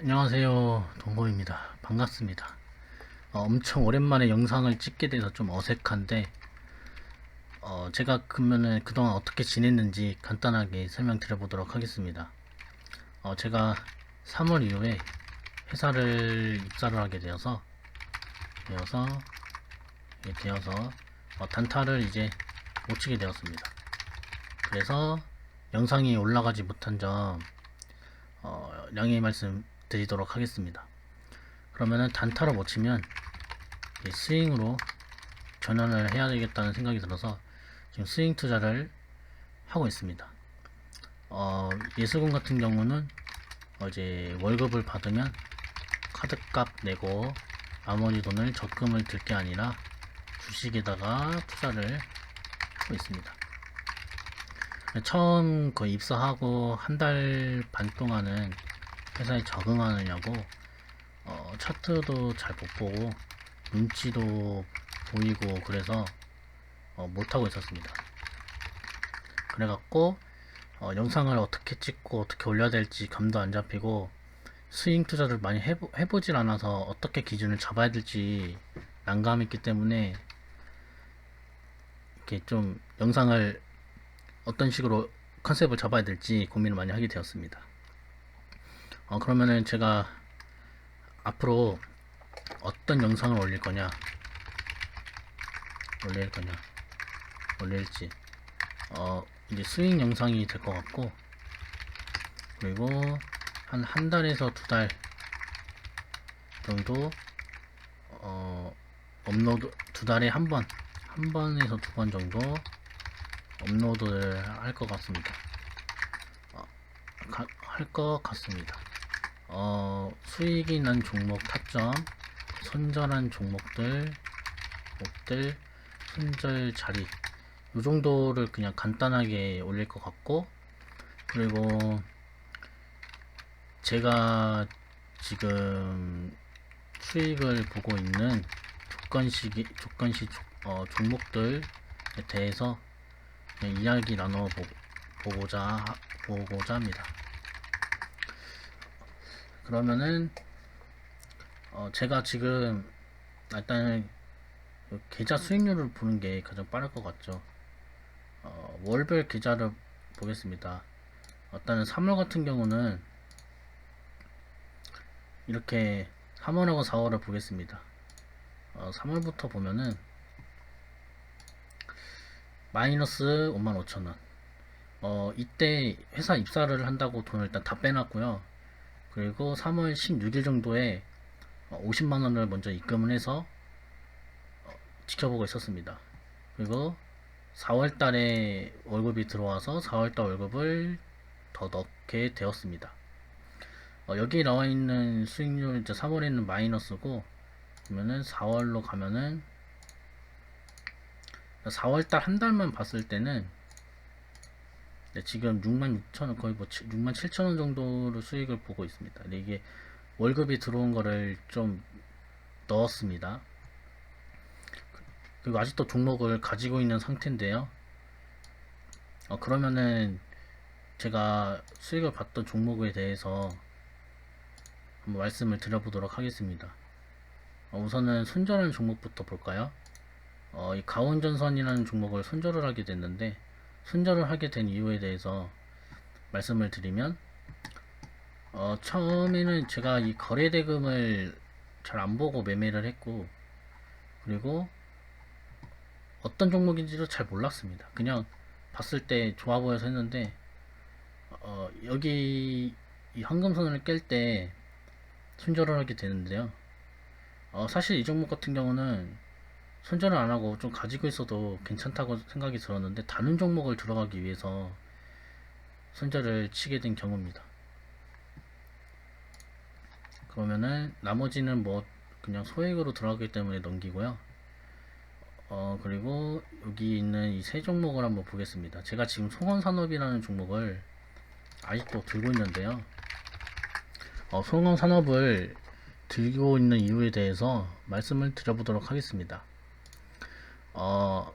안녕하세요, 동범입니다. 반갑습니다. 엄청 오랜만에 영상을 찍게 돼서 좀 어색한데, 제가 그러면은 그동안 어떻게 지냈는지 간단하게 설명드려 보도록 하겠습니다. 제가 3월 이후에 회사를 입사를 하게 되어서 단타를 이제 못 치게 되었습니다. 그래서 영상이 올라가지 못한 점 양해 말씀드리도록 하겠습니다. 그러면은 단타로 못 치면 스윙으로 전환을 해야 되겠다는 생각이 들어서 지금 스윙 투자를 하고 있습니다. 예수금 같은 경우는 이제 월급을 받으면 카드값 내고 나머지 돈을 적금을 들 게 아니라 주식에다가 투자를 하고 있습니다. 처음 거의 입사하고 한 달 반 동안은 회사에 적응하느냐고 차트도 잘 못 보고 눈치도 보이고 그래서 못하고 있었습니다. 그래갖고 영상을 어떻게 찍고 어떻게 올려야 될지 감도 안 잡히고 스윙 투자를 많이 해보질 않아서 어떻게 기준을 잡아야 될지 난감했기 때문에 이렇게 좀 영상을 어떤 식으로 컨셉을 잡아야 될지 고민을 많이 하게 되었습니다. 그러면은 제가 앞으로 어떤 영상을 올릴지 이제 스윙 영상이 될 것 같고, 그리고 한 달에서 두 달 정도 업로드, 두 달에 한 번에서 두 번 정도 업로드를 할 것 같습니다. 수익이 난 종목 타점, 손절한 종목들, 손절 자리, 이 정도를 그냥 간단하게 올릴 것 같고, 그리고 제가 지금 수익을 보고 있는 조건시 종목들에 대해서 그냥 이야기 보고자 합니다. 그러면은 제가 지금 일단 계좌 수익률을 보는 게 가장 빠를 것 같죠. 월별 계좌를 보겠습니다. 일단은 3월 같은 경우는 이렇게 3월하고 4월을 보겠습니다. 3월부터 보면은 마이너스 55,000원. 이때 회사 입사를 한다고 돈을 일단 다 빼놨고요. 그리고 3월 16일 정도에 50만원을 먼저 입금을 해서 지켜보고 있었습니다. 그리고 4월달에 월급이 들어와서 4월달 월급을 더 넣게 되었습니다. 여기 나와 있는 수익률 이제 3월에는 마이너스고, 그러면은 4월로 가면은 4월달 한 달만 봤을 때는 지금 66,000원, 거의 뭐 67,000원 정도로 수익을 보고 있습니다. 근데 이게 월급이 들어온 거를 좀 넣었습니다. 그리고 아직도 종목을 가지고 있는 상태인데요. 그러면은 제가 수익을 봤던 종목에 대해서 한번 말씀을 드려보도록 하겠습니다. 우선은 손절하는 종목부터 볼까요? 이 가온전선이라는 종목을 손절을 하게 됐는데, 손절을 하게 된 이유에 대해서 말씀을 드리면, 처음에는 제가 이 거래대금을 잘 안 보고 매매를 했고, 그리고 어떤 종목인지도 잘 몰랐습니다. 그냥 봤을 때 좋아 보여서 했는데, 여기 이 황금선을 깰 때 손절을 하게 되는데요. 사실 이 종목 같은 경우는 손절을 안 하고 좀 가지고 있어도 괜찮다고 생각이 들었는데, 다른 종목을 들어가기 위해서 손절을 치게 된 경우입니다. 그러면은 나머지는 뭐 그냥 소액으로 들어가기 때문에 넘기고요. 그리고 여기 있는 이 세 종목을 한번 보겠습니다. 제가 지금 송원산업이라는 종목을 아직도 들고 있는데요. 송원산업을 들고 있는 이유에 대해서 말씀을 드려보도록 하겠습니다.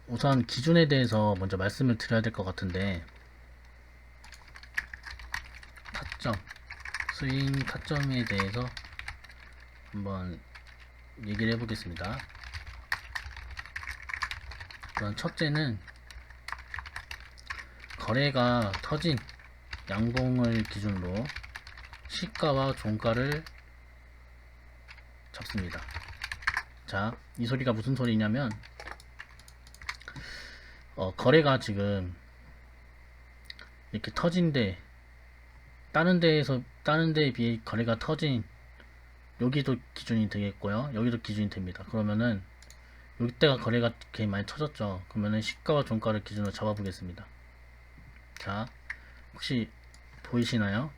우선 기준에 대해서 먼저 말씀을 드려야 될 것 같은데, 타점, 스윙 타점에 대해서 한번 얘기를 해보겠습니다. 우선 첫째는 거래가 터진 양봉을 기준으로 시가와 종가를 잡습니다. 자, 이 소리가 무슨 소리냐면 거래가 지금 이렇게 터진데 다른 데에 비해 거래가 터진 여기도 기준이 되겠고요. 여기도 기준이 됩니다. 그러면은 이때가 거래가 이렇게 많이 터졌죠. 그러면은 시가와 종가를 기준으로 잡아보겠습니다. 자, 혹시 보이시나요?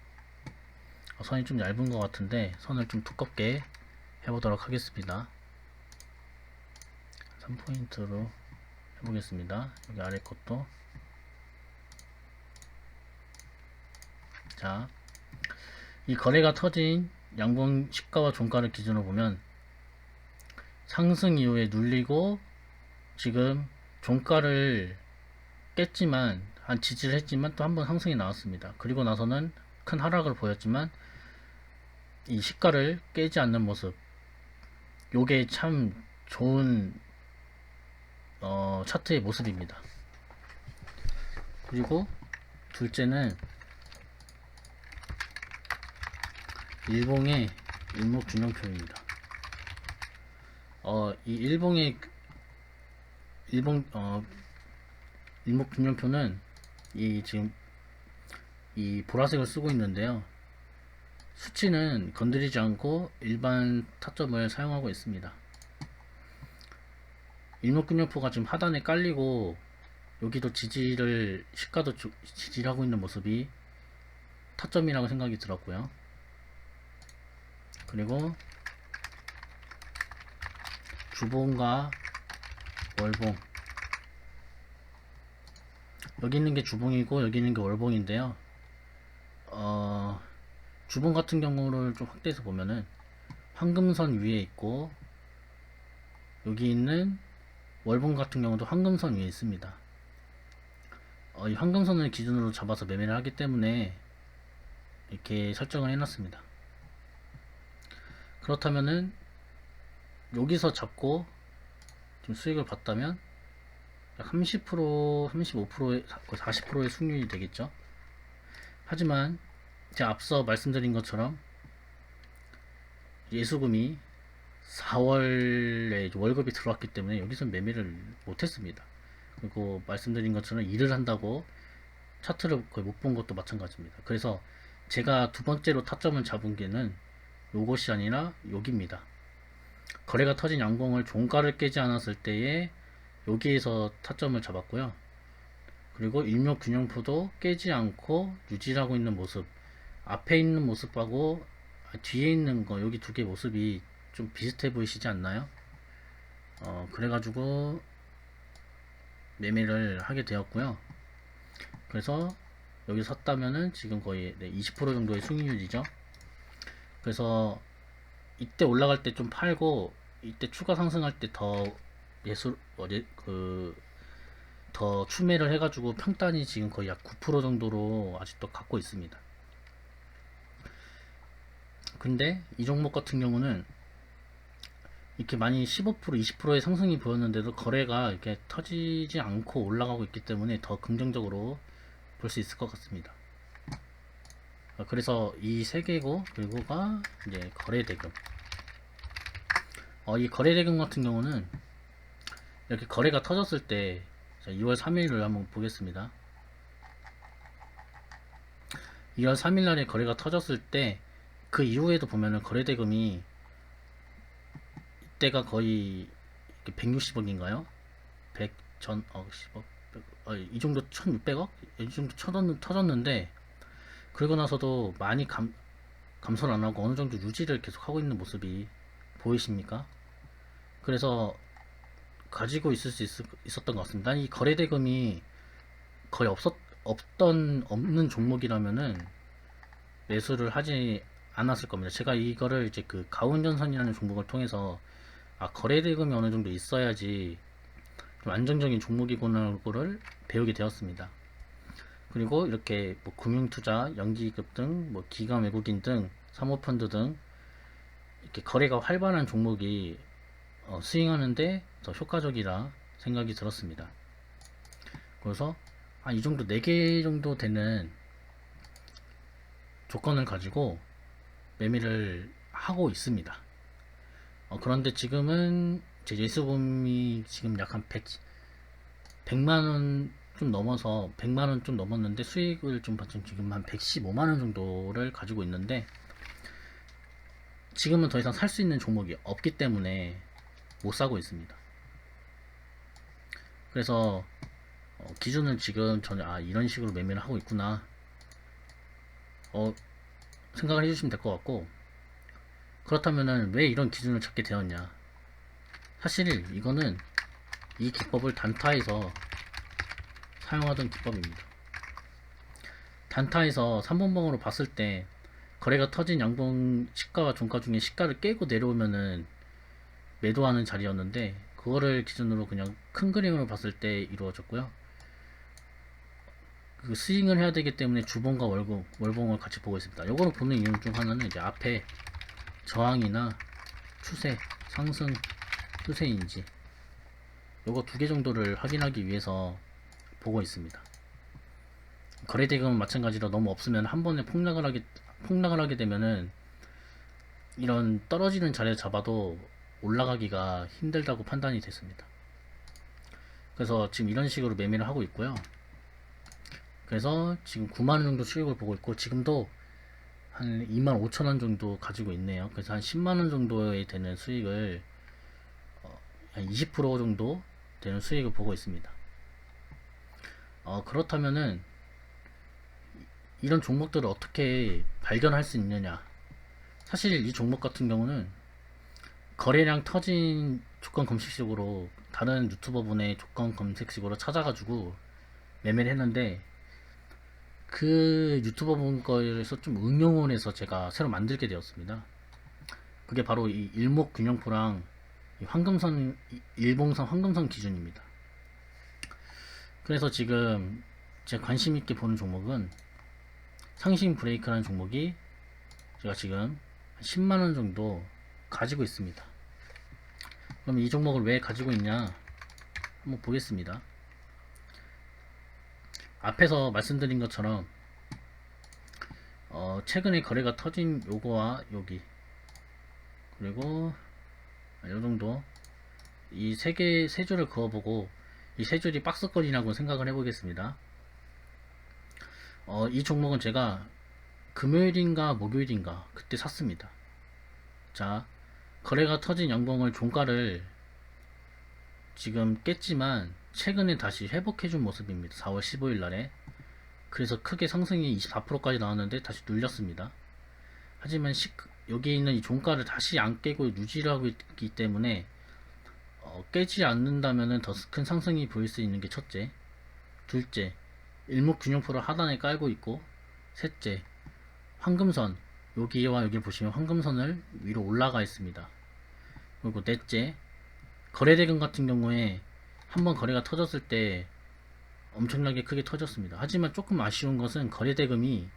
선이 좀 얇은 것 같은데 선을 좀 두껍게 해보도록 하겠습니다. 3포인트로 해보겠습니다. 여기 아래 것도. 자, 이 거래가 터진 양봉 시가와 종가를 기준으로 보면 상승 이후에 눌리고 지금 종가를 깼지만 지지를 했지만 또 한번 상승이 나왔습니다. 그리고 나서는 큰 하락을 보였지만 이 시가를 깨지 않는 모습, 요게 참 좋은 차트의 모습입니다. 그리고 둘째는 일봉의 일목균형표입니다. 이 일목균형표는 지금 이 보라색을 쓰고 있는데요. 수치는 건드리지 않고 일반 타점을 사용하고 있습니다. 일목균형표가 지금 하단에 깔리고 여기도 시가도 지지를 하고 있는 모습이 타점이라고 생각이 들었고요. 그리고 주봉과 월봉, 여기 있는 게 주봉이고 여기 있는 게 월봉인데요. 주봉 같은 경우를 좀 확대해서 보면은 황금선 위에 있고 여기 있는 월봉 같은 경우도 황금선 위에 있습니다. 이 황금선을 기준으로 잡아서 매매를 하기 때문에 이렇게 설정을 해놨습니다. 그렇다면은 여기서 잡고 좀 수익을 봤다면 약 30%, 35%, 40%의 수익률이 되겠죠. 하지만 제가 앞서 말씀드린 것처럼 예수금이 4월에 월급이 들어왔기 때문에 여기서 매매를 못했습니다. 그리고 말씀드린 것처럼 일을 한다고 차트를 거의 못 본 것도 마찬가지입니다. 그래서 제가 두 번째로 타점을 잡은 게는 요것이 아니라 여기입니다. 거래가 터진 양봉을 종가를 깨지 않았을 때에 여기에서 타점을 잡았고요. 그리고 일목균형표도 깨지 않고 유지하고 있는 모습, 앞에 있는 모습하고 뒤에 있는 거, 여기 두 개 모습이 좀 비슷해 보이시지 않나요? 그래가지고 매매를 하게 되었고요. 그래서 여기 섰다면은 지금 거의 20% 정도의 수익률이죠. 그래서 이때 올라갈 때 좀 팔고 이때 추가 상승할 때 더 추매를 해가지고 평단이 지금 거의 약 9% 정도로 아직도 갖고 있습니다. 근데 이 종목 같은 경우는 이렇게 많이 15% 20%의 상승이 보였는데도 거래가 이렇게 터지지 않고 올라가고 있기 때문에 더 긍정적으로 볼 수 있을 것 같습니다. 그래서 이 세 개고, 그리고가 이제 거래대금. 이 거래대금 같은 경우는 이렇게 거래가 터졌을 때 2월 3일을 한번 보겠습니다. 2월 3일 날에 거래가 터졌을 때 그 이후에도 보면은 거래대금이 이때가 거의 160억인가요? 100, 1000억, 10억, 이 정도 1600억? 이 정도 터졌는데 그러고 나서도 많이 감소를 안 하고 어느 정도 유지를 계속 하고 있는 모습이 보이십니까? 그래서 가지고 있을 수 있었던 것 같습니다. 이 거래대금이 거의 없는 종목이라면은 매수를 하지 않았을 겁니다. 제가 이거를 이제 그 가운전선이라는 종목을 통해서 거래대금이 어느 정도 있어야지 좀 안정적인 종목이구나를 배우게 되었습니다. 그리고 이렇게 뭐 금융투자, 연기기금 등, 뭐 기관 외국인 등 사모펀드 등 이렇게 거래가 활발한 종목이 스윙하는데 더 효과적이라 생각이 들었습니다. 그래서 이 정도 4개 정도 되는 조건을 가지고 매매를 하고 있습니다. 그런데 지금은 제 예수금이 지금 약 한 100만원 좀 넘어서 100만원 좀 넘었는데 수익을 좀 받은 지금 한 115만원 정도를 가지고 있는데 지금은 더 이상 살 수 있는 종목이 없기 때문에 못 사고 있습니다. 그래서 기준을 지금 저는 이런 식으로 매매를 하고 있구나 생각을 해주시면 될 것 같고, 그렇다면은 왜 이런 기준을 찾게 되었냐. 사실 이거는 이 기법을 단타에서 사용하던 기법입니다. 단타에서 3분봉으로 봤을 때 거래가 터진 양봉 시가와 종가 중에 시가를 깨고 내려오면은 매도하는 자리였는데, 그거를 기준으로 그냥 큰 그림으로 봤을 때 이루어졌고요. 그 스윙을 해야 되기 때문에 주봉과 월봉을 같이 보고 있습니다. 요거를 보는 이유 중 하나는 이제 앞에 저항이나 추세, 상승 추세인지 요거 2개 정도를 확인하기 위해서 보고 있습니다. 거래대금은 마찬가지로 너무 없으면 한 번에 폭락을 하게 되면은 이런 떨어지는 자리를 잡아도 올라가기가 힘들다고 판단이 됐습니다. 그래서 지금 이런 식으로 매매를 하고 있고요. 그래서 지금 9만원 정도 수익을 보고 있고, 지금도 한 25,000원 정도 가지고 있네요. 그래서 한 10만원 정도에 되는 수익을 한 20% 정도 되는 수익을 보고 있습니다. 그렇다면은 이런 종목들을 어떻게 발견할 수 있느냐. 사실 이 종목 같은 경우는 거래량 터진 조건 검색식으로 다른 유튜버 분의 조건 검색식으로 찾아가지고 매매를 했는데, 그 유튜버 분 거에서 좀 응용을 해서 제가 새로 만들게 되었습니다. 그게 바로 이 일목균형표랑 황금선, 일봉선 황금선 기준입니다. 그래서 지금 제가 관심 있게 보는 종목은 상신 브레이크라는 종목이 제가 지금 10만원 정도 가지고 있습니다. 그럼 이 종목을 왜 가지고 있냐 한번 보겠습니다. 앞에서 말씀드린 것처럼 최근에 거래가 터진 요거와 여기, 그리고 요정도 이 세 줄을 그어보고 이 세 줄이 박스권이라고 생각을 해보겠습니다. 이 종목은 제가 금요일인가 목요일인가 그때 샀습니다. 자, 거래가 터진 양봉을 종가를 지금 깼지만 최근에 다시 회복해준 모습입니다. 4월 15일 날에. 그래서 크게 상승이 24%까지 나왔는데 다시 눌렸습니다. 하지만 여기 있는 이 종가를 다시 안 깨고 유지를 하고 있기 때문에 깨지 않는다면 더 큰 상승이 보일 수 있는 게 첫째. 둘째, 일목균형표를 하단에 깔고 있고, 셋째, 황금선, 여기와 여기 보시면 황금선을 위로 올라가 있습니다. 그리고 넷째, 거래대금 같은 경우에 한번 거래가 터졌을 때 엄청나게 크게 터졌습니다. 하지만 조금 아쉬운 것은 거래대금이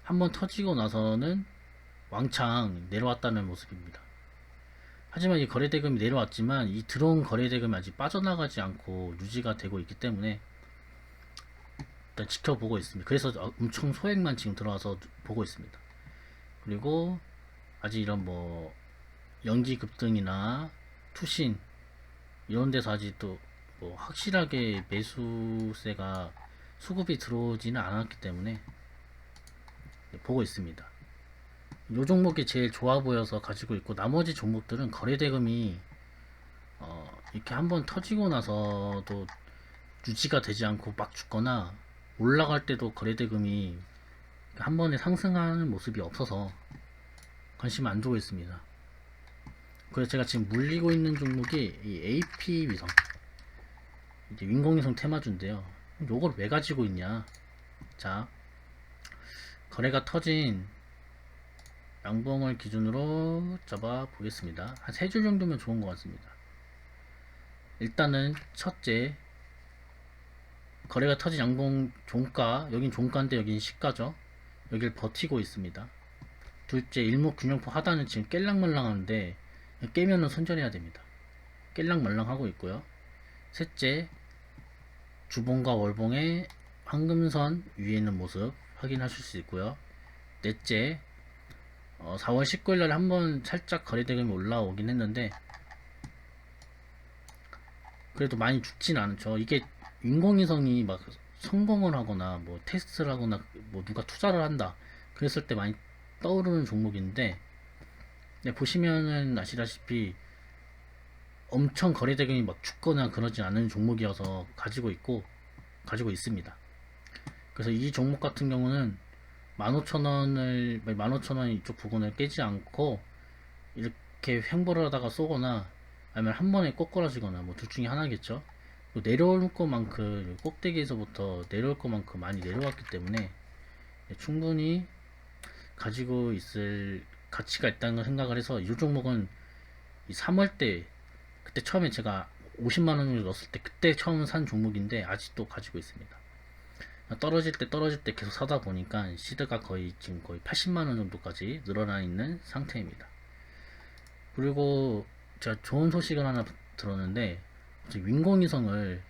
한번 터지고 나서는 왕창 내려왔다는 모습입니다. 하지만 이 거래대금이 내려왔지만 이 들어온 거래대금이 아직 빠져나가지 않고 유지가 되고 있기 때문에 일단 지켜보고 있습니다. 그래서 엄청 소액만 지금 들어와서 보고 있습니다. 그리고 아직 이런 뭐 연기급등이나 투신 이런 데서 아직 또 뭐 확실하게 매수세가 수급이 들어오지는 않았기 때문에 보고 있습니다. 요 종목이 제일 좋아 보여서 가지고 있고, 나머지 종목들은 거래대금이 이렇게 한번 터지고 나서도 유지가 되지 않고 막 죽거나 올라갈 때도 거래대금이 한 번에 상승하는 모습이 없어서 관심 안 두고 있습니다. 그래서 제가 지금 물리고 있는 종목이 이 AP위성, 이제 인공위성 테마주인데요. 요걸 왜 가지고 있냐. 자, 거래가 터진 양봉을 기준으로 잡아 보겠습니다. 한 3줄 정도면 좋은 것 같습니다. 일단은 첫째, 거래가 터진 양봉 종가, 여긴 종가인데 여긴 시가죠. 여길 버티고 있습니다. 둘째, 일목균형포 하단은 지금 깰랑말랑한데 깨면은 손절해야 됩니다. 깰랑말랑하고 있고요. 셋째, 주봉과 월봉의 황금선 위에 있는 모습 확인하실 수 있고요. 넷째, 4월 19일날 한번 살짝 거래대금이 올라오긴 했는데 그래도 많이 죽진 않죠. 이게 인공위성이 막 성공을 하거나 뭐 테스트를 하거나 뭐 누가 투자를 한다 그랬을 때 많이 떠오르는 종목인데, 네, 보시면은 아시다시피 엄청 거래대금이 막 죽거나 그러지 않은 종목이어서 가지고 있습니다. 그래서 이 종목 같은 경우는 15,000원 이쪽 부근을 깨지 않고 이렇게 횡보를 하다가 쏘거나 아니면 한 번에 꼬꾸라지거나 뭐 둘 중에 하나겠죠. 내려올 것만큼 꼭대기에서부터 내려올 것만큼 많이 내려왔기 때문에 충분히 가지고 있을 가치가 있다는 걸 생각을 해서 이 종목은 이 3월 때 그때 처음에 제가 50만원 정도 넣었을 때 그때 처음 산 종목인데 아직도 가지고 있습니다. 떨어질 때 계속 사다 보니까 시드가 지금 거의 80만원 정도까지 늘어나 있는 상태입니다. 그리고 제가 좋은 소식을 하나 들었는데 윈공위성을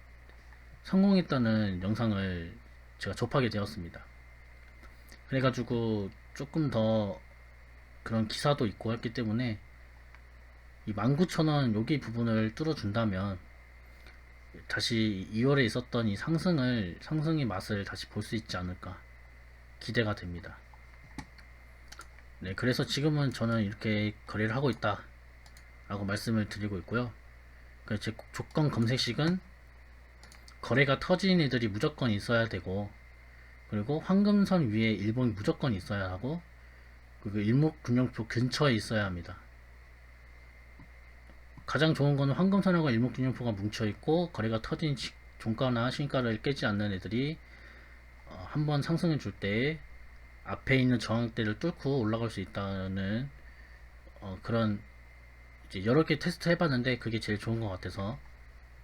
성공했다는 영상을 제가 접하게 되었습니다. 그래가지고 조금 더 그런 기사도 있고 했기 때문에 이 19,000원 여기 부분을 뚫어준다면 다시 2월에 있었던 이 상승의 맛을 다시 볼 수 있지 않을까 기대가 됩니다. 네, 그래서 지금은 저는 이렇게 거래를 하고 있다 라고 말씀을 드리고 있고요. 제 조건 검색식은 거래가 터진 애들이 무조건 있어야 되고, 그리고 황금선 위에 일봉이 무조건 있어야 하고, 그리고 일목균형표 근처에 있어야 합니다. 가장 좋은 거는 황금선하고 일목균형표가 뭉쳐있고 거래가 터진 종가나 신가를 깨지 않는 애들이 한번 상승해 줄 때 앞에 있는 저항대를 뚫고 올라갈 수 있다는 그런 이제 여러 개 테스트 해봤는데 그게 제일 좋은 것 같아서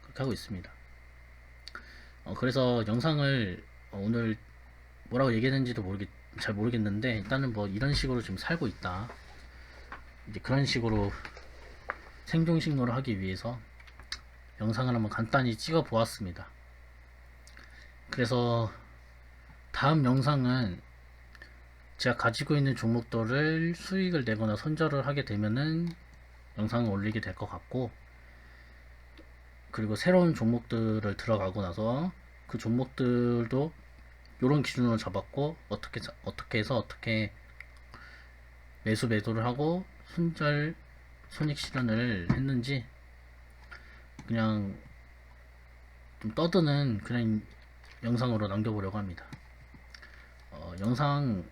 그렇게 하고 있습니다. 그래서 영상을 오늘 뭐라고 얘기했는지도 잘 모르겠는데 일단은 뭐 이런 식으로 지금 살고 있다, 이제 그런 식으로 생존신고를 하기 위해서 영상을 한번 간단히 찍어 보았습니다. 그래서 다음 영상은 제가 가지고 있는 종목들을 수익을 내거나 손절을 하게 되면은 영상을 올리게 될 것 같고, 그리고 새로운 종목들을 들어가고 나서 그 종목들도 이런 기준으로 잡았고 어떻게 해서 어떻게 매도를 하고 손익 실현을 했는지 그냥 좀 떠드는 그런 영상으로 남겨보려고 합니다. 영상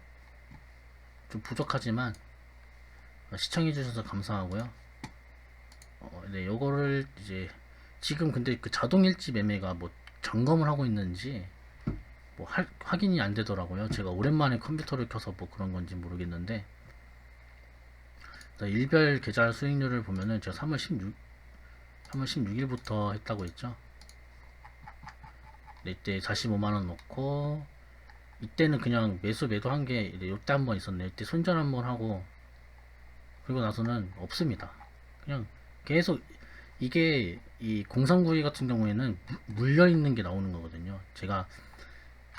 좀 부족하지만 시청해주셔서 감사하고요. 네, 요거를 이제 지금 근데 그 자동일지 매매가 뭐 점검을 하고 있는지 뭐 확인이 안 되더라고요. 제가 오랜만에 컴퓨터를 켜서 뭐 그런 건지 모르겠는데, 일별 계좌 수익률을 보면은 제가 3월 16일부터 했다고 했죠. 네, 이때 45만원 넣고, 이때는 그냥 매도 한 게 이때 한번 있었네. 이때 손절 한번 하고, 그리고 나서는 없습니다. 그냥 계속 이게 이 0392 같은 경우에는 물려 있는 게 나오는 거거든요. 제가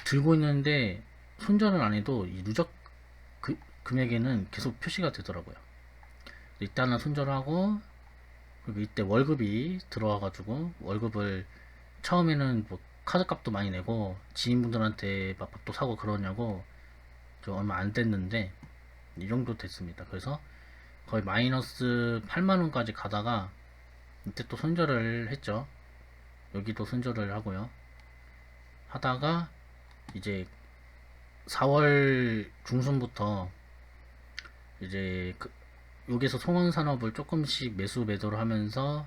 들고 있는데 손절을 안 해도 이 누적 금액에는 계속 표시가 되더라고요. 이때 하나 손절하고, 그리고 이때 월급이 들어와가지고 월급을 처음에는 뭐 카드값도 많이 내고 지인분들한테 막 밥도 사고 그러냐고 좀 얼마 안 됐는데 이 정도 됐습니다. 그래서 거의 마이너스 8만원까지 가다가 이때 또 손절을 했죠. 여기도 손절을 하고요. 하다가 이제 4월 중순부터 이제 여기서 송원산업을 조금씩 매도를 하면서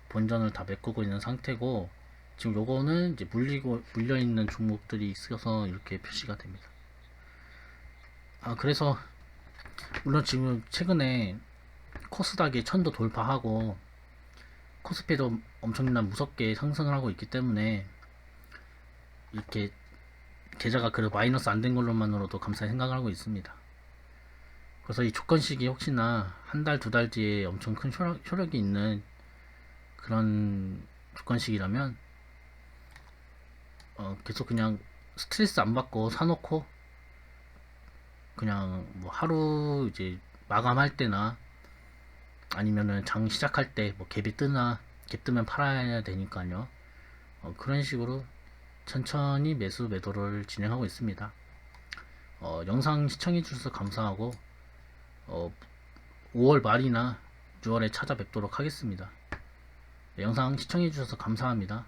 본전을 다 메꾸고 있는 상태고, 지금 요거는 이제 물려있는 종목들이 있어서 이렇게 표시가 됩니다. 그래서 물론 지금 최근에 코스닥이 1000도 돌파하고 코스피도 엄청난 무섭게 상승을 하고 있기 때문에 이렇게 계좌가 그래도 마이너스 안 된 걸로만으로도 감사히 생각을 하고 있습니다. 그래서 이 조건식이 혹시나 한 달, 두 달 뒤에 엄청 큰 효력이 있는 그런 조건식이라면 계속 그냥 스트레스 안 받고 사놓고 그냥 뭐 하루 이제 마감할 때나 아니면은 장 시작할 때 뭐 갭이 뜨나 갭 뜨면 팔아야 되니까요. 그런 식으로 천천히 매도를 진행하고 있습니다. 영상 시청해 주셔서 감사하고 5월 말이나 6월에 찾아뵙도록 하겠습니다. 영상 시청해 주셔서 감사합니다.